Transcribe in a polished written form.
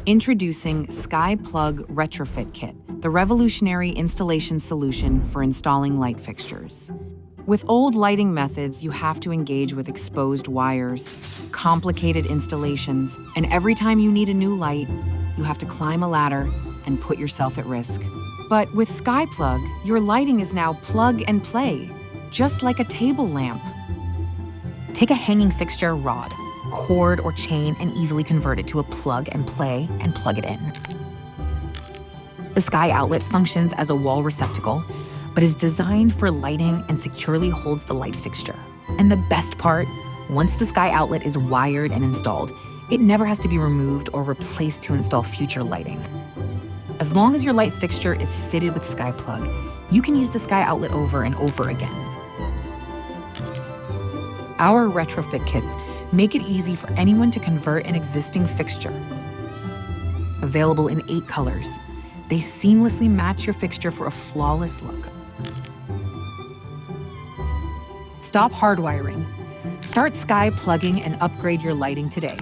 Introducing SkyPlug Retrofit Kit, the revolutionary installation solution for installing light fixtures. With old lighting methods, you have to engage with exposed wires, complicated installations, and every time you need a new light, you have to climb a ladder and put yourself at risk. But with SkyPlug, your lighting is now plug and play, just like a table lamp. Take a hanging fixture rod, cord or chain, and easily convert it to a plug and play and plug it in. The Sky outlet functions as a wall receptacle, but is designed for lighting and securely holds the light fixture. And the best part, once the Sky outlet is wired and installed, it never has to be removed or replaced to install future lighting. As long as your light fixture is fitted with SkyPlug, you can use the Sky outlet over and over again. Our retrofit kits make it easy for anyone to convert an existing fixture. Available in 8 colors, they seamlessly match your fixture for a flawless look. Stop hardwiring. Start Sky plugging and upgrade your lighting today.